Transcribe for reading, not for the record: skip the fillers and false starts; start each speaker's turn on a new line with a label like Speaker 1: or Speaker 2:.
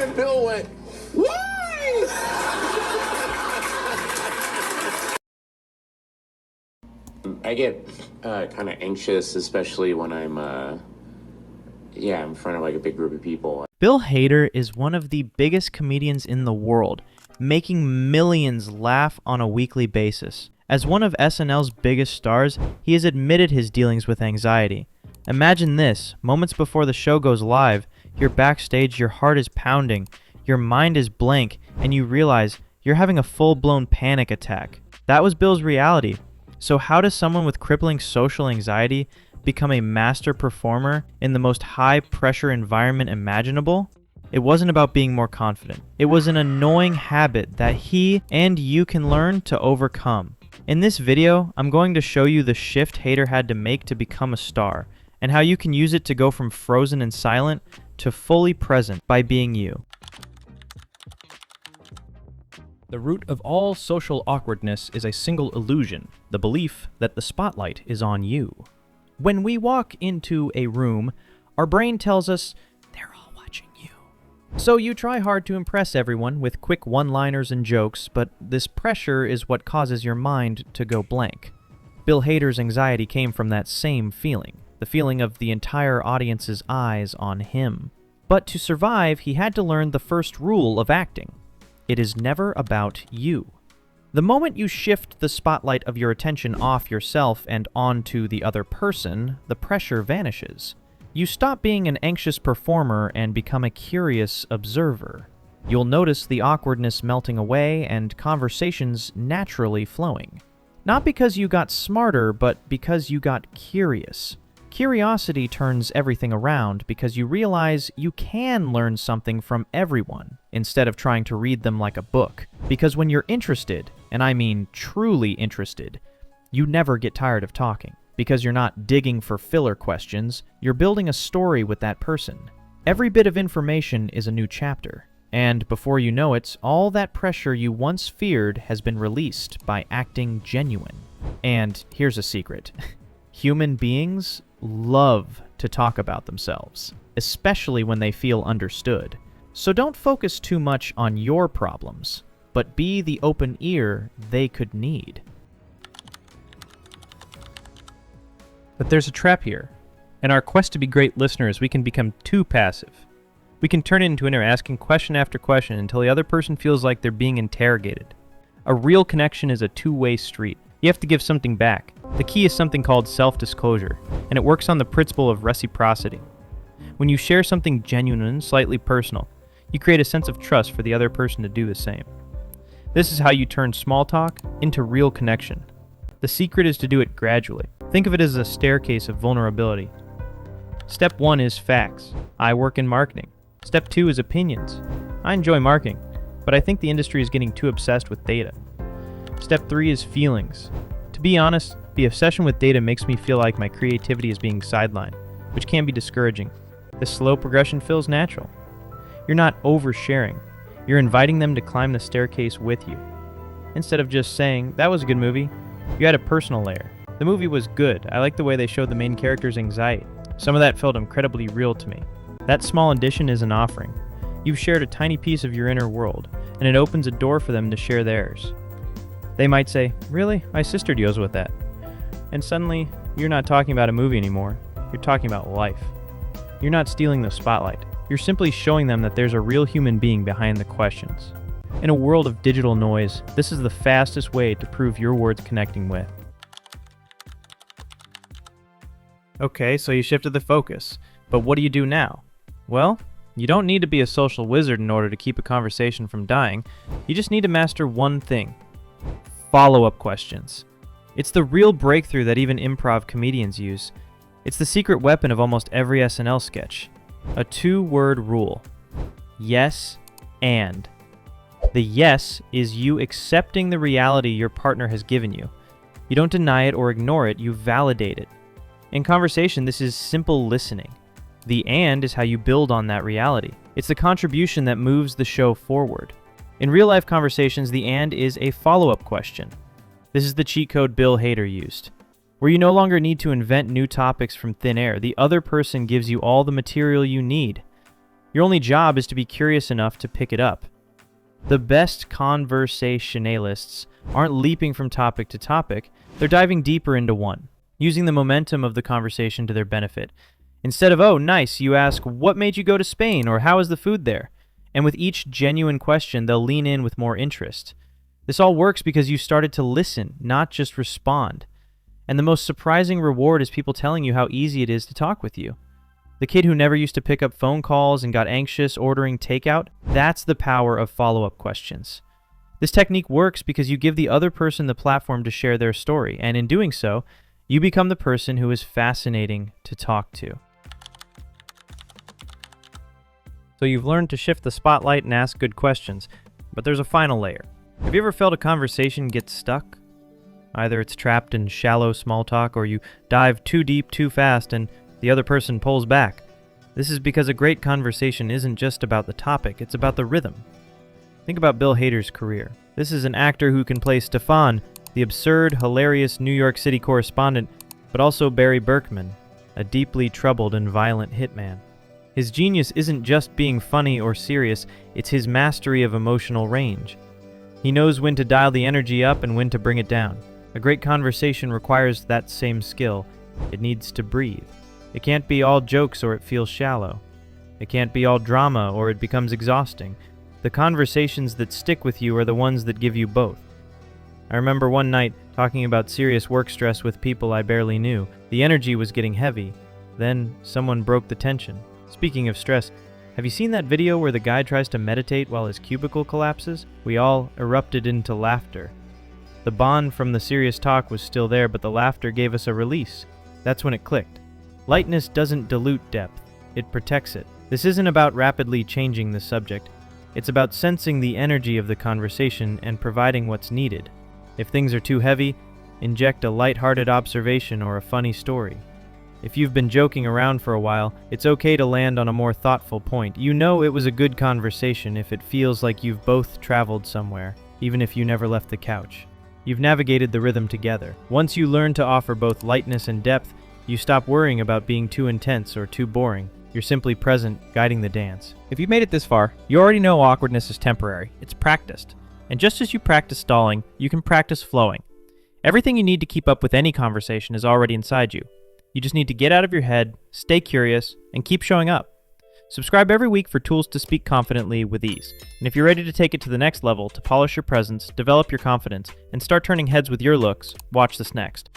Speaker 1: And Bill went, why? I get kind of anxious, especially when I'm, in front of like a big group of people.
Speaker 2: Bill Hader is one of the biggest comedians in the world, making millions laugh on a weekly basis. As one of SNL's biggest stars, he has admitted his dealings with anxiety. Imagine this, moments before the show goes live, you're backstage, your heart is pounding, your mind is blank, and you realize you're having a full-blown panic attack. That was Bill's reality. So how does someone with crippling social anxiety become a master performer in the most high-pressure environment imaginable? It wasn't about being more confident. It was an annoying habit that he and you can learn to overcome. In this video, I'm going to show you the shift Hader had to make to become a star, and how you can use it to go from frozen and silent to fully present by being you.
Speaker 3: The root of all social awkwardness is a single illusion, the belief that the spotlight is on you. When we walk into a room, our brain tells us, they're all watching you. So you try hard to impress everyone with quick one-liners and jokes, but this pressure is what causes your mind to go blank. Bill Hader's anxiety came from that same feeling, the feeling of the entire audience's eyes on him. But to survive, he had to learn the first rule of acting. It is never about you. The moment you shift the spotlight of your attention off yourself and onto the other person, the pressure vanishes. You stop being an anxious performer and become a curious observer. You'll notice the awkwardness melting away and conversations naturally flowing. Not because you got smarter, but because you got curious. Curiosity turns everything around because you realize you can learn something from everyone instead of trying to read them like a book. Because when you're interested, and I mean truly interested, you never get tired of talking. Because you're not digging for filler questions, you're building a story with that person. Every bit of information is a new chapter. And before you know it, all that pressure you once feared has been released by acting genuine. And here's a secret. Human beings love to talk about themselves, especially when they feel understood. So don't focus too much on your problems, but be the open ear they could need.
Speaker 4: But there's a trap here. In our quest to be great listeners, we can become too passive. We can turn it into an asking question after question until the other person feels like they're being interrogated. A real connection is a two-way street. You have to give something back. The key is something called self-disclosure, and it works on the principle of reciprocity. When you share something genuine and slightly personal, you create a sense of trust for the other person to do the same. This is how you turn small talk into real connection. The secret is to do it gradually. Think of it as a staircase of vulnerability. Step 1 is facts. I work in marketing. Step 2 is opinions. I enjoy marketing, but I think the industry is getting too obsessed with data. Step 3 is feelings. To be honest, the obsession with data makes me feel like my creativity is being sidelined, which can be discouraging. The slow progression feels natural. You're not oversharing. You're inviting them to climb the staircase with you. Instead of just saying, that was a good movie, you add a personal layer. The movie was good. I like the way they showed the main character's anxiety. Some of that felt incredibly real to me. That small addition is an offering. You've shared a tiny piece of your inner world, and it opens a door for them to share theirs. They might say, really? My sister deals with that. And suddenly, you're not talking about a movie anymore. You're talking about life. You're not stealing the spotlight. You're simply showing them that there's a real human being behind the questions. In a world of digital noise, this is the fastest way to prove you're worth connecting with. Okay, so you shifted the focus. But what do you do now? Well, you don't need to be a social wizard in order to keep a conversation from dying. You just need to master one thing. Follow-up questions. It's the real breakthrough that even improv comedians use. It's the secret weapon of almost every SNL sketch. A two-word rule. Yes and. The yes is you accepting the reality your partner has given you. You don't deny it or ignore it, you validate it. In conversation, this is simple listening. The and is how you build on that reality. It's the contribution that moves the show forward. In real-life conversations, the and is a follow-up question. This is the cheat code Bill Hader used, where you no longer need to invent new topics from thin air. The other person gives you all the material you need.
Speaker 2: Your only job is to be curious enough to pick it up. The best conversationalists aren't leaping from topic to topic, they're diving deeper into one, using the momentum of the conversation to their benefit. Instead of, oh, nice, you ask, what made you go to Spain, or how is the food there? And with each genuine question, they'll lean in with more interest. This all works because you started to listen, not just respond. And the most surprising reward is people telling you how easy it is to talk with you. The kid who never used to pick up phone calls and got anxious ordering takeout, that's the power of follow-up questions. This technique works because you give the other person the platform to share their story, and in doing so, you become the person who is fascinating to talk to.
Speaker 3: So you've learned to shift the spotlight and ask good questions, but there's a final layer. Have you ever felt a conversation get stuck? Either it's trapped in shallow small talk, or you dive too deep too fast and the other person pulls back. This is because a great conversation isn't just about the topic, it's about the rhythm. Think about Bill Hader's career. This is an actor who can play Stefan, the absurd, hilarious New York City correspondent, but also Barry Berkman, a deeply troubled and violent hitman. His genius isn't just being funny or serious, it's his mastery of emotional range. He knows when to dial the energy up and when to bring it down. A great conversation requires that same skill. It needs to breathe. It can't be all jokes or it feels shallow. It can't be all drama or it becomes exhausting. The conversations that stick with you are the ones that give you both. I remember one night talking about serious work stress with people I barely knew. The energy was getting heavy. Then someone broke the tension. Speaking of stress, have you seen that video where the guy tries to meditate while his cubicle collapses? We all erupted into laughter. The bond from the serious talk was still there, but the laughter gave us a release. That's when it clicked. Lightness doesn't dilute depth, it protects it. This isn't about rapidly changing the subject. It's about sensing the energy of the conversation and providing what's needed. If things are too heavy, inject a lighthearted observation or a funny story. If you've been joking around for a while, it's okay to land on a more thoughtful point. You know it was a good conversation if it feels like you've both traveled somewhere, even if you never left the couch. You've navigated the rhythm together. Once you learn to offer both lightness and depth, you stop worrying about being too intense or too boring. You're simply present, guiding the dance.
Speaker 4: If you've made it this far, you already know awkwardness is temporary. It's practiced. And just as you practice stalling, you can practice flowing. Everything you need to keep up with any conversation is already inside you. You just need to get out of your head, stay curious, and keep showing up. Subscribe every week for tools to speak confidently with ease. And if you're ready to take it to the next level, to polish your presence, develop your confidence, and start turning heads with your looks, watch this next.